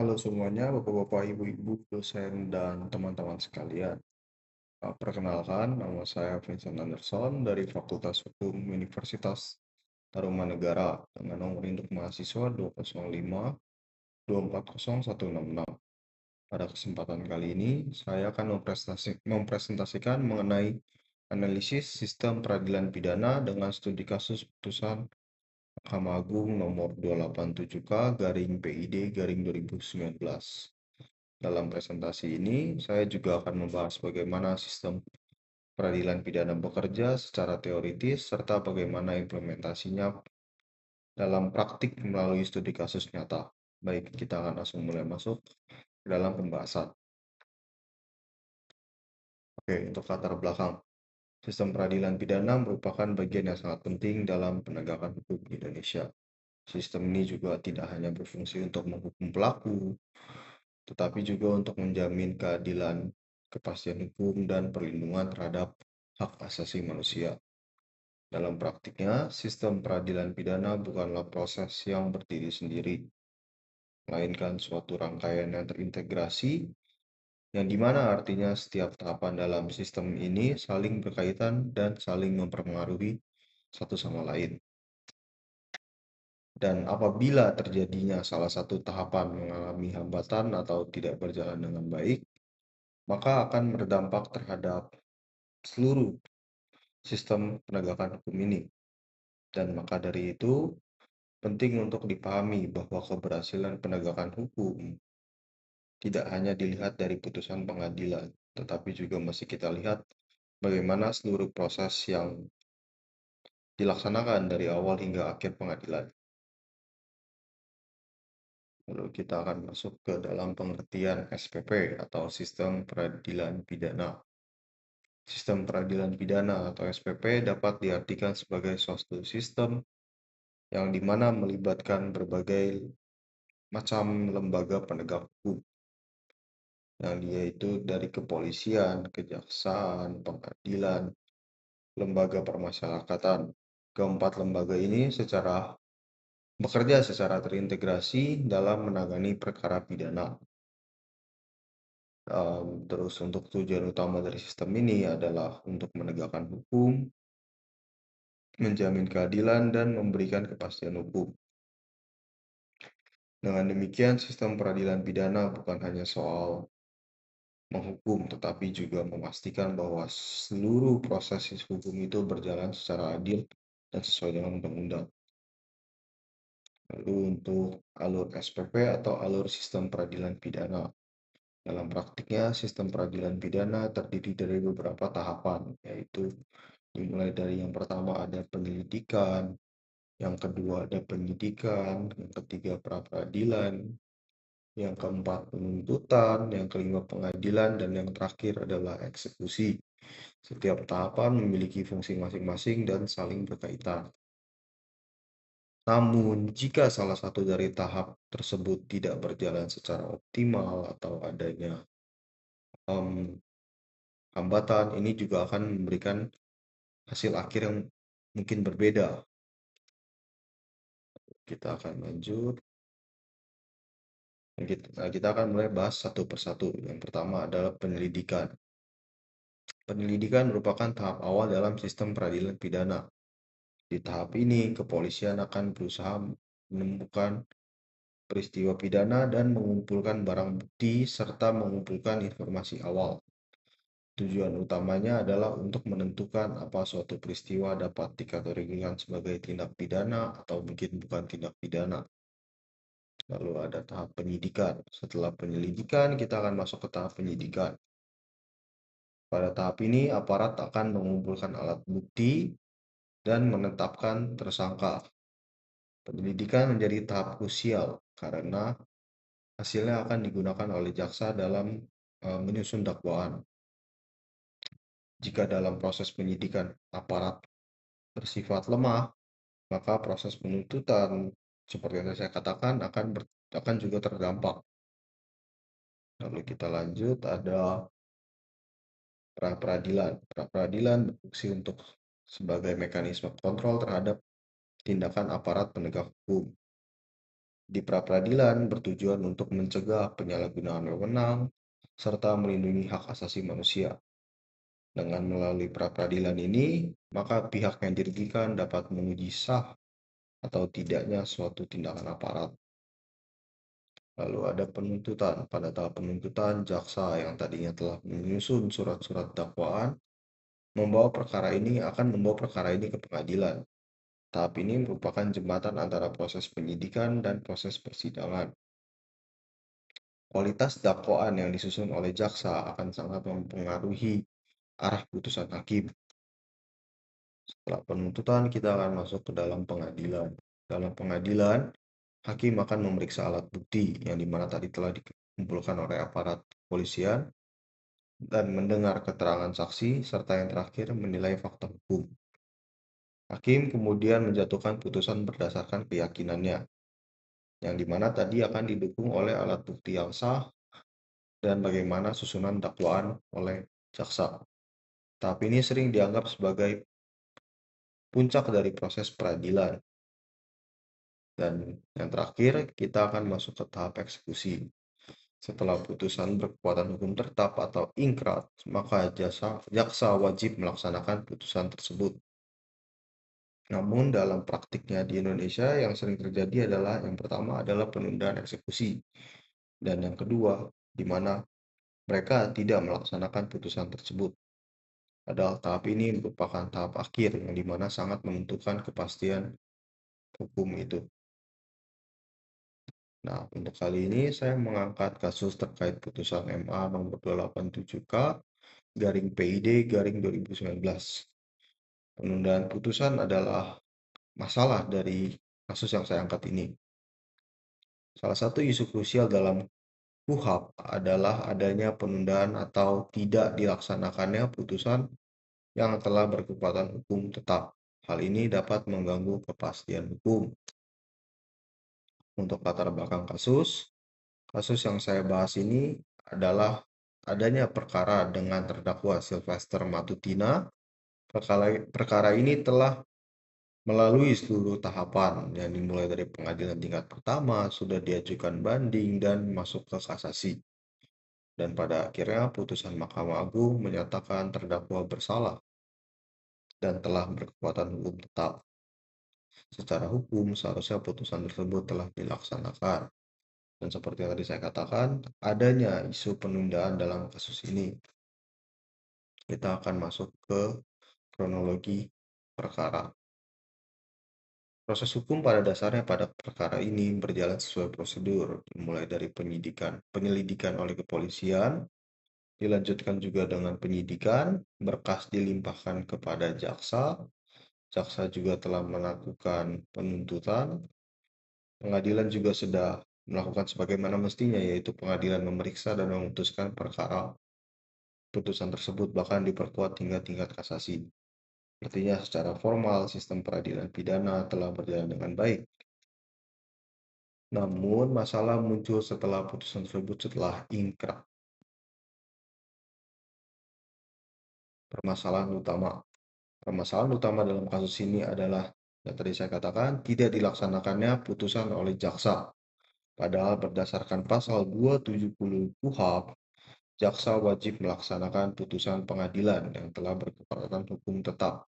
Halo semuanya, Bapak-bapak, Ibu-ibu, dosen, dan teman-teman sekalian. Perkenalkan, nama saya Vincent Anderson dari Fakultas Hukum Universitas Tarumanegara dengan nomor induk mahasiswa 205 240 166. Pada kesempatan kali ini, saya akan mempresentasikan mengenai analisis sistem peradilan pidana dengan studi kasus putusan Mahkamah Agung nomor 287K/PID/2019. Dalam presentasi ini, saya juga akan membahas bagaimana sistem peradilan pidana bekerja secara teoritis serta bagaimana implementasinya dalam praktik melalui studi kasus nyata. Baik, kita akan langsung mulai masuk ke dalam pembahasan. Oke, untuk latar belakang. Sistem peradilan pidana merupakan bagian yang sangat penting dalam penegakan hukum di Indonesia. Sistem ini juga tidak hanya berfungsi untuk menghukum pelaku, tetapi juga untuk menjamin keadilan, kepastian hukum, dan perlindungan terhadap hak asasi manusia. Dalam praktiknya, sistem peradilan pidana bukanlah proses yang berdiri sendiri, melainkan suatu rangkaian yang terintegrasi, yang dimana artinya setiap tahapan dalam sistem ini saling berkaitan dan saling mempengaruhi satu sama lain. Dan apabila terjadinya salah satu tahapan mengalami hambatan atau tidak berjalan dengan baik, maka akan berdampak terhadap seluruh sistem penegakan hukum ini. Dan maka dari itu, penting untuk dipahami bahwa keberhasilan penegakan hukum tidak hanya dilihat dari putusan pengadilan, tetapi juga mesti kita lihat bagaimana seluruh proses yang dilaksanakan dari awal hingga akhir pengadilan. Lalu kita akan masuk ke dalam pengertian SPP atau Sistem Peradilan Pidana. Sistem peradilan pidana atau SPP dapat diartikan sebagai suatu sistem yang dimana melibatkan berbagai macam lembaga penegak hukum, yang dia itu dari kepolisian, kejaksaan, pengadilan, lembaga permasyarakatan. Keempat lembaga ini bekerja secara terintegrasi dalam menangani perkara pidana. Terus untuk tujuan utama dari sistem ini adalah untuk menegakkan hukum, menjamin keadilan, dan memberikan kepastian hukum. Dengan demikian, sistem peradilan pidana bukan hanya soal menghukum, tetapi juga memastikan bahwa seluruh proses hukum itu berjalan secara adil dan sesuai dengan undang-undang. Lalu untuk alur SPP atau alur sistem peradilan pidana. Dalam praktiknya, sistem peradilan pidana terdiri dari beberapa tahapan, yaitu dimulai dari yang pertama ada penyelidikan, yang kedua ada penyidikan, yang ketiga pra-peradilan, yang keempat penuntutan, yang kelima pengadilan, dan yang terakhir adalah eksekusi. Setiap tahapan memiliki fungsi masing-masing dan saling berkaitan. Namun, jika salah satu dari tahap tersebut tidak berjalan secara optimal atau adanya hambatan, ini juga akan memberikan hasil akhir yang mungkin berbeda. Kita akan lanjut. Kita akan mulai bahas satu persatu. Yang pertama adalah penyelidikan. Penyelidikan merupakan tahap awal dalam sistem peradilan pidana. Di tahap ini, kepolisian akan berusaha menemukan peristiwa pidana dan mengumpulkan barang bukti serta mengumpulkan informasi awal. Tujuan utamanya adalah untuk menentukan apa suatu peristiwa dapat dikategorikan sebagai tindak pidana atau mungkin bukan tindak pidana. Lalu ada tahap penyidikan. Setelah penyelidikan, kita akan masuk ke tahap penyidikan. Pada tahap ini, aparat akan mengumpulkan alat bukti dan menetapkan tersangka. Penyelidikan menjadi tahap krusial karena hasilnya akan digunakan oleh jaksa dalam menyusun dakwaan. Jika dalam proses penyidikan aparat bersifat lemah, maka proses penuntutan seperti yang saya katakan akan juga terdampak. Lalu kita lanjut, ada pra-peradilan. Pra-peradilan berfungsi untuk sebagai mekanisme kontrol terhadap tindakan aparat penegak hukum. Di pra-peradilan bertujuan untuk mencegah penyalahgunaan wewenang serta melindungi hak asasi manusia. Dengan melalui pra-peradilan ini, maka pihak yang dirugikan dapat menguji sah atau tidaknya suatu tindakan aparat. Lalu ada penuntutan. Pada tahap penuntutan, jaksa yang tadinya telah menyusun surat-surat dakwaan akan membawa perkara ini ke pengadilan. Tahap ini merupakan jembatan antara proses penyidikan dan proses persidangan. Kualitas dakwaan yang disusun oleh jaksa akan sangat mempengaruhi arah putusan hakim. Setelah penuntutan, kita akan masuk ke dalam pengadilan. Dalam pengadilan, hakim akan memeriksa alat bukti yang dimana tadi telah dikumpulkan oleh aparat kepolisian dan mendengar keterangan saksi, serta yang terakhir menilai fakta hukum. Hakim kemudian menjatuhkan putusan berdasarkan keyakinannya, yang dimana tadi akan didukung oleh alat bukti yang sah dan bagaimana susunan dakwaan oleh jaksa. Tahap ini sering dianggap sebagai puncak dari proses peradilan. Dan yang terakhir, kita akan masuk ke tahap eksekusi. Setelah putusan berkekuatan hukum tetap atau ingkrah, maka jaksa wajib melaksanakan putusan tersebut. Namun dalam praktiknya di Indonesia yang sering terjadi adalah yang pertama adalah penundaan eksekusi. Dan yang kedua, di mana mereka tidak melaksanakan putusan tersebut. Padahal tahap ini merupakan tahap akhir yang dimana sangat menentukan kepastian hukum itu. Nah, untuk kali ini saya mengangkat kasus terkait putusan MA nomor 287K garing PID garing 2019. Penundaan putusan adalah masalah dari kasus yang saya angkat ini. Salah satu isu krusial dalam KUHP adalah adanya penundaan atau tidak dilaksanakannya putusan yang telah berkekuatan hukum tetap. Hal ini dapat mengganggu kepastian hukum. Untuk latar belakang kasus yang saya bahas ini adalah adanya perkara dengan terdakwa Sylvester Matutina. Perkara ini telah melalui seluruh tahapan yang dimulai dari pengadilan tingkat pertama, sudah diajukan banding dan masuk ke kasasi. Dan pada akhirnya putusan Mahkamah Agung menyatakan terdakwa bersalah dan telah berkekuatan hukum tetap. Secara hukum, seharusnya putusan tersebut telah dilaksanakan. Dan seperti yang tadi saya katakan, adanya isu penundaan dalam kasus ini. Kita akan masuk ke kronologi perkara. Proses hukum pada dasarnya pada perkara ini berjalan sesuai prosedur, dimulai dari penyelidikan oleh kepolisian, dilanjutkan juga dengan penyidikan, berkas dilimpahkan kepada jaksa, jaksa juga telah melakukan penuntutan, pengadilan juga sudah melakukan sebagaimana mestinya, yaitu pengadilan memeriksa dan memutuskan perkara. Putusan tersebut bahkan diperkuat hingga tingkat kasasi. Artinya secara formal sistem peradilan pidana telah berjalan dengan baik. Namun masalah muncul setelah putusan tersebut setelah ingkrah. Permasalahan utama dalam kasus ini adalah yang tadi saya katakan tidak dilaksanakannya putusan oleh jaksa. Padahal berdasarkan pasal 270 KUHP, jaksa wajib melaksanakan putusan pengadilan yang telah berkekuatan hukum tetap.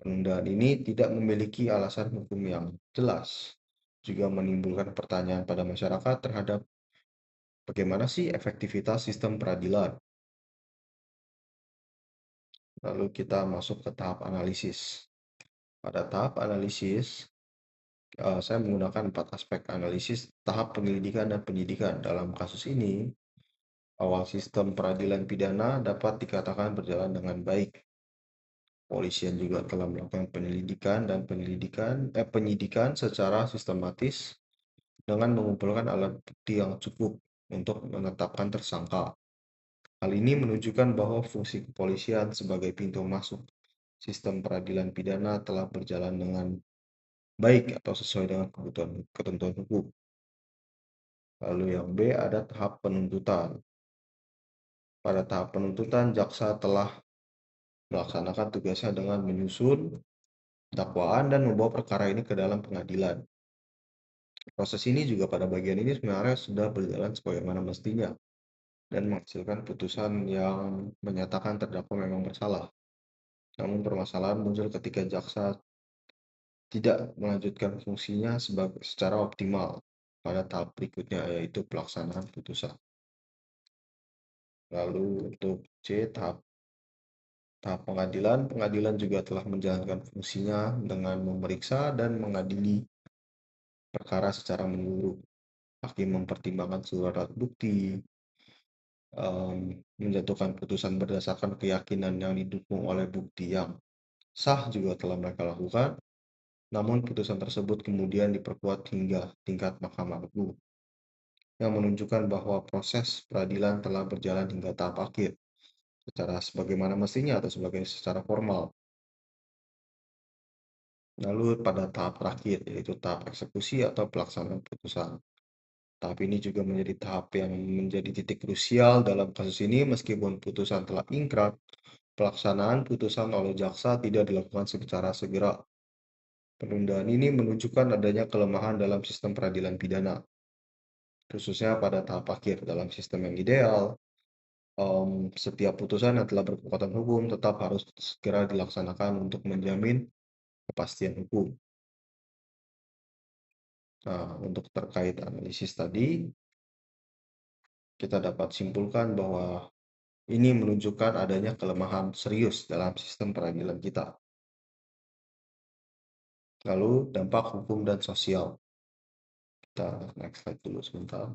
Penundaan ini tidak memiliki alasan hukum yang jelas, juga menimbulkan pertanyaan pada masyarakat terhadap bagaimana sih efektivitas sistem peradilan. Lalu kita masuk ke tahap analisis. Pada tahap analisis, saya menggunakan 4 aspek analisis tahap penyelidikan dan penyidikan. Dalam kasus ini, awal sistem peradilan pidana dapat dikatakan berjalan dengan baik. Polisian juga telah melakukan penyidikan secara sistematis dengan mengumpulkan alat bukti yang cukup untuk menetapkan tersangka. Hal ini menunjukkan bahwa fungsi kepolisian sebagai pintu masuk sistem peradilan pidana telah berjalan dengan baik atau sesuai dengan ketentuan hukum. Lalu yang B ada tahap penuntutan. Pada tahap penuntutan, jaksa telah melaksanakan tugasnya dengan menyusun dakwaan dan membawa perkara ini ke dalam pengadilan. Proses ini juga pada bagian ini sebenarnya sudah berjalan sebagaimana mestinya dan menghasilkan putusan yang menyatakan terdakwa memang bersalah. Namun permasalahan muncul ketika jaksa tidak melanjutkan fungsinya secara optimal pada tahap berikutnya, yaitu pelaksanaan putusan. Lalu untuk C, tahap pengadilan, pengadilan juga telah menjalankan fungsinya dengan memeriksa dan mengadili perkara secara menyeluruh. Hakim mempertimbangkan seluruh alat bukti, menjatuhkan putusan berdasarkan keyakinan yang didukung oleh bukti yang sah juga telah mereka lakukan, namun putusan tersebut kemudian diperkuat hingga tingkat Mahkamah Agung, yang menunjukkan bahwa proses peradilan telah berjalan hingga tahap akhir, sebagaimana mestinya atau secara formal. Lalu pada tahap terakhir, yaitu tahap eksekusi atau pelaksanaan putusan. Tahap ini juga menjadi tahap yang menjadi titik krusial dalam kasus ini meskipun putusan telah ingkrah, pelaksanaan putusan oleh jaksa tidak dilakukan secara segera. Penundaan ini menunjukkan adanya kelemahan dalam sistem peradilan pidana, khususnya pada tahap akhir. Dalam sistem yang ideal, setiap putusan yang telah berkekuatan hukum tetap harus segera dilaksanakan untuk menjamin kepastian hukum. Nah, untuk terkait analisis tadi, kita dapat simpulkan bahwa ini menunjukkan adanya kelemahan serius dalam sistem peradilan kita. Lalu, dampak hukum dan sosial. Kita next slide dulu sebentar.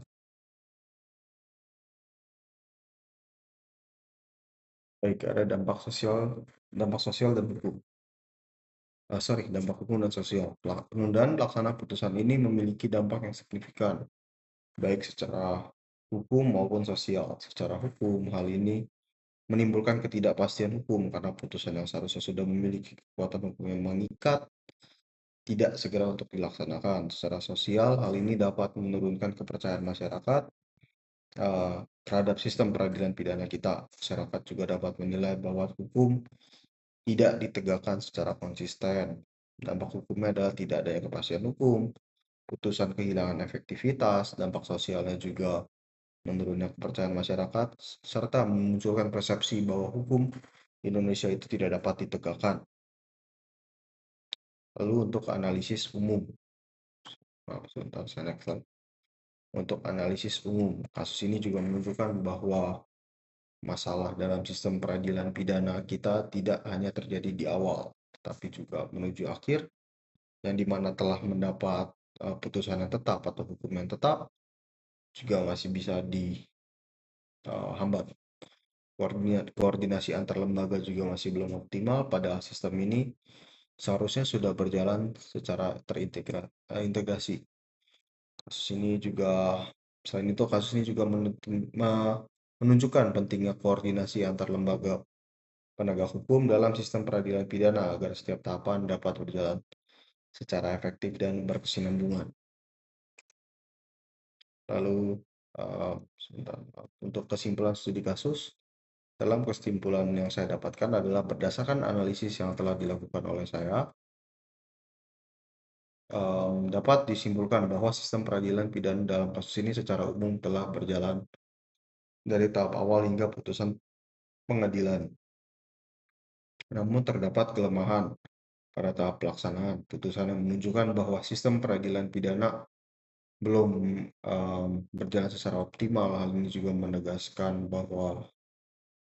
Baik, ada dampak sosial dan hukum. Dampak hukum dan sosial. Penundaan pelaksanaan putusan ini memiliki dampak yang signifikan, baik secara hukum maupun sosial. Secara hukum, hal ini menimbulkan ketidakpastian hukum karena putusan yang seharusnya sudah memiliki kekuatan hukum yang mengikat tidak segera untuk dilaksanakan. Secara sosial, hal ini dapat menurunkan kepercayaan masyarakat terhadap sistem peradilan pidana kita. Masyarakat juga dapat menilai bahwa hukum tidak ditegakkan secara konsisten. Dampak hukumnya adalah tidak adanya kepastian hukum, putusan kehilangan efektivitas, dampak sosialnya juga menurunnya kepercayaan masyarakat, serta memunculkan persepsi bahwa hukum Indonesia itu tidak dapat ditegakkan. Lalu untuk analisis umum, sebentar saya next slide. Untuk analisis umum, kasus ini juga menunjukkan bahwa masalah dalam sistem peradilan pidana kita tidak hanya terjadi di awal, tetapi juga menuju akhir, yang dimana telah mendapat putusan yang tetap atau hukum yang tetap, juga masih bisa dihambat. Koordinasi antar lembaga juga masih belum optimal pada sistem ini. Seharusnya sudah berjalan secara terintegrasi. Selain itu kasus ini juga menunjukkan pentingnya koordinasi antar lembaga penegak hukum dalam sistem peradilan pidana agar setiap tahapan dapat berjalan secara efektif dan berkesinambungan. Lalu, sebentar, untuk kesimpulan studi kasus, dalam kesimpulan yang saya dapatkan adalah berdasarkan analisis yang telah dilakukan oleh saya, dapat disimpulkan bahwa sistem peradilan pidana dalam kasus ini secara umum telah berjalan dari tahap awal hingga putusan pengadilan. Namun terdapat kelemahan pada tahap pelaksanaan putusan yang menunjukkan bahwa sistem peradilan pidana belum berjalan secara optimal. Hal ini juga menegaskan bahwa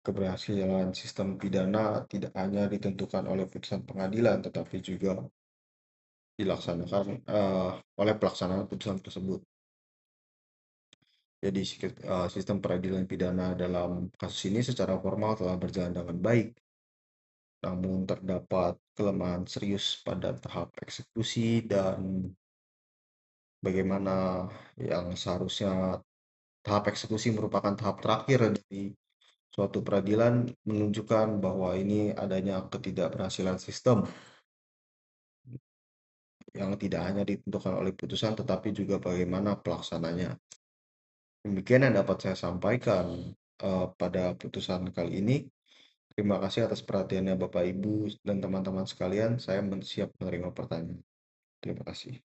keberhasilan sistem pidana tidak hanya ditentukan oleh putusan pengadilan, tetapi juga dilaksanakan oleh pelaksanaan putusan tersebut. Jadi sistem peradilan pidana dalam kasus ini secara formal telah berjalan dengan baik, namun terdapat kelemahan serius pada tahap eksekusi dan bagaimana yang seharusnya tahap eksekusi merupakan tahap terakhir dari suatu peradilan menunjukkan bahwa ini adanya ketidakberhasilan sistem yang tidak hanya ditentukan oleh putusan tetapi juga bagaimana pelaksananya. Demikian yang dapat saya sampaikan pada putusan kali ini. Terima kasih atas perhatiannya Bapak Ibu dan teman-teman sekalian. Saya siap menerima pertanyaan. Terima kasih.